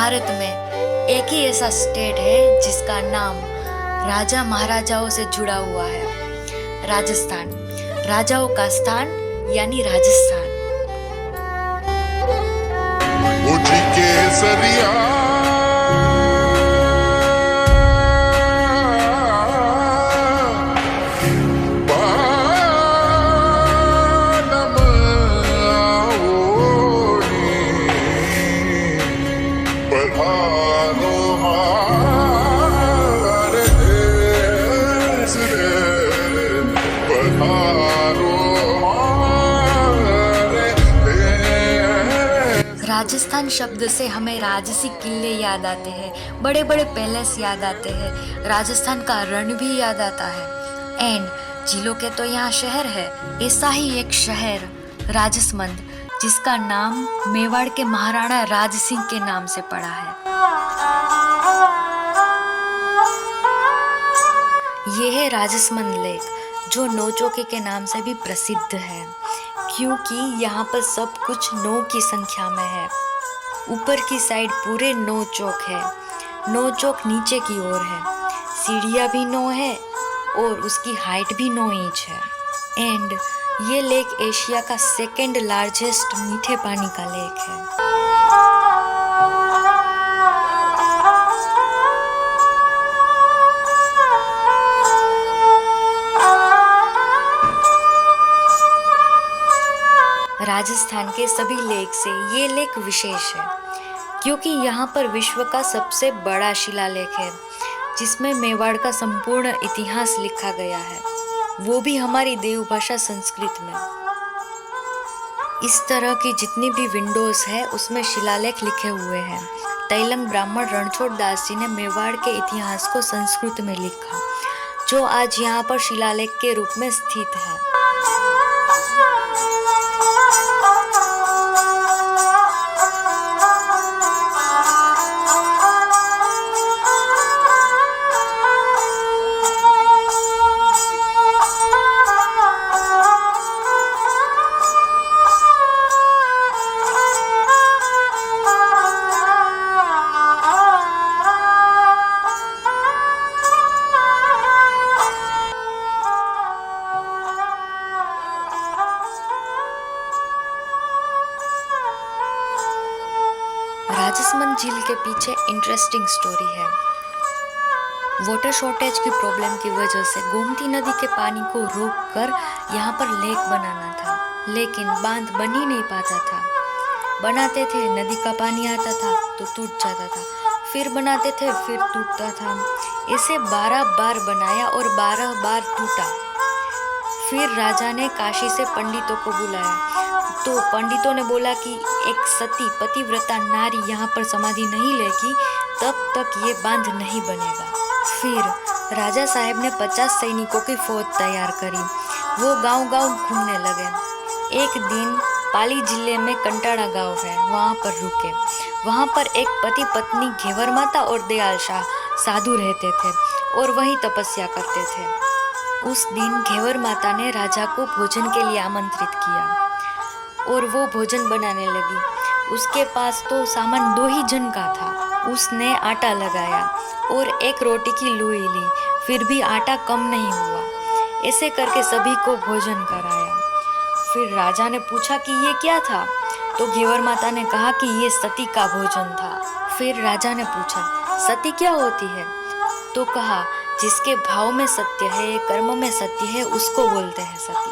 भारत में एक ही ऐसा स्टेट है जिसका नाम राजा महाराजाओं से जुड़ा हुआ है, राजस्थान। राजाओं का स्थान यानी राजस्थान। राजस्थान शब्द से हमें राजसी किले याद आते हैं, बड़े बड़े पैलेस याद आते हैं, राजस्थान का रण भी याद आता है। एंड जिलों के तो यहाँ शहर है। ऐसा ही एक शहर राजसमंद, जिसका नाम मेवाड़ के महाराणा राज सिंह के नाम से पड़ा है। यह है राजसमंद लेक, जो नौ चौके के नाम से भी प्रसिद्ध है, क्योंकि यहाँ पर सब कुछ 9 की संख्या में है। ऊपर की साइड पूरे 9 चौक है, 9 चौक नीचे की ओर है, सीढ़ियाँ भी 9 है और उसकी हाइट भी 9 इंच है। एंड ये लेक एशिया का 2nd लार्जेस्ट मीठे पानी का लेक है। राजस्थान के सभी लेक से ये लेक विशेष है, क्योंकि यहाँ पर विश्व का सबसे बड़ा शिलालेख है, जिसमें मेवाड़ का संपूर्ण इतिहास लिखा गया है, वो भी हमारी देवभाषा संस्कृत में। इस तरह की जितनी भी विंडोज है उसमें शिलालेख लिखे हुए हैं। तैलंग ब्राह्मण रणछोड़ दास जी ने मेवाड़ के इतिहास को संस्कृत में लिखा, जो आज यहाँ पर शिलालेख के रूप में स्थित है। राजसमंद झील के पीछे इंटरेस्टिंग स्टोरी है। वाटर शॉर्टेज की प्रॉब्लम की वजह से गोमती नदी के पानी को रोककर यहाँ पर लेक बनाना था, लेकिन बांध बन ही नहीं पाता था। बनाते थे, नदी का पानी आता था तो टूट जाता था, फिर बनाते थे, फिर टूटता था। इसे 12 बार बनाया और 12 बार टूटा। फिर राजा ने काशी से पंडितों को बुलाया, तो पंडितों ने बोला कि एक सती पतिव्रता नारी यहाँ पर समाधि नहीं लेगी तब तक ये बांध नहीं बनेगा। फिर राजा साहब ने 50 सैनिकों की फौज तैयार करी। वो गांव-गांव घूमने लगे। एक दिन पाली जिले में कंटाड़ा गांव है, वहाँ पर रुके। वहाँ पर एक पति पत्नी घेवर माता और दयाल शाह साधु रहते थे और वहीं तपस्या करते थे। उस दिन घेवर माता ने राजा को भोजन के लिए आमंत्रित किया और वो भोजन बनाने लगी। उसके पास तो सामान 2 ही जन का था। उसने आटा लगाया और एक रोटी की लोई ली, फिर भी आटा कम नहीं हुआ। ऐसे करके सभी को भोजन कराया। फिर राजा ने पूछा कि ये क्या था, तो घेवर माता ने कहा कि ये सती का भोजन था। फिर राजा ने पूछा, सती क्या होती है? तो कहा, जिसके भाव में सत्य है, कर्म में सत्य है, उसको बोलते हैं सती।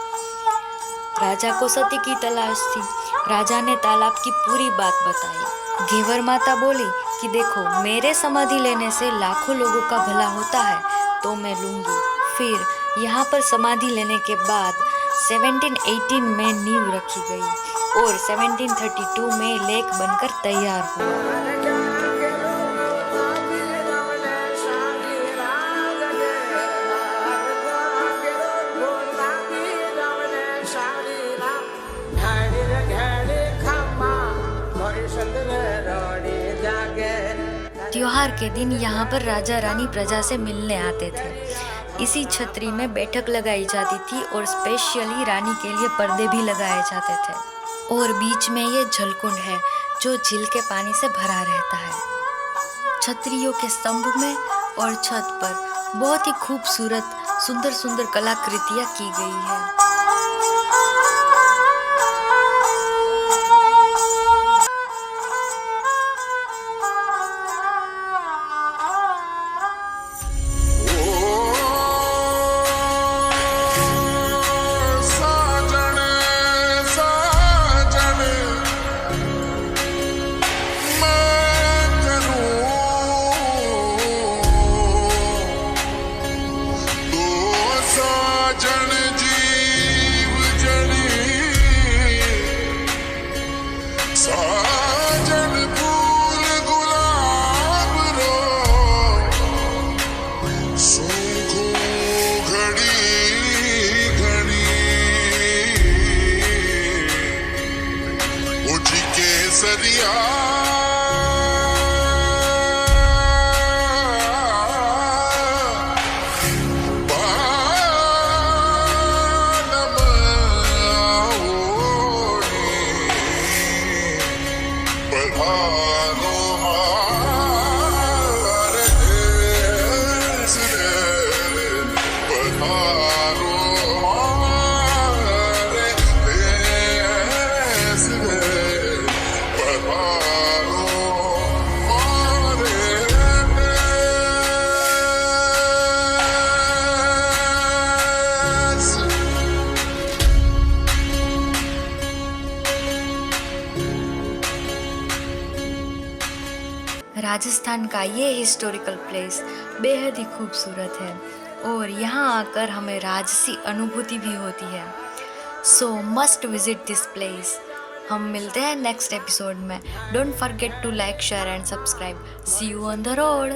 राजा को सती की तलाश थी। राजा ने तालाब की पूरी बात बताई। घेवर माता बोली कि देखो, मेरे समाधि लेने से लाखों लोगों का भला होता है तो मैं लूंगी। फिर यहाँ पर समाधि लेने के बाद 1718 में नींव रखी गई और 1732 में लेक बनकर तैयार हुआ। त्योहार के दिन यहाँ पर राजा रानी प्रजा से मिलने आते थे। इसी छतरी में बैठक लगाई जाती थी और स्पेशली रानी के लिए पर्दे भी लगाए जाते थे। और बीच में ये जलकुंड है जो झील के पानी से भरा रहता है। छतरियों के स्तंभ में और छत पर बहुत ही खूबसूरत सुंदर सुंदर कलाकृतियाँ की गई है। राजस्थान का ये हिस्टोरिकल प्लेस बेहद ही खूबसूरत है और यहाँ आकर हमें राजसी अनुभूति भी होती है। So must visit this place. हम मिलते हैं नेक्स्ट एपिसोड में। Don't forget to like, share and subscribe. See you on the road.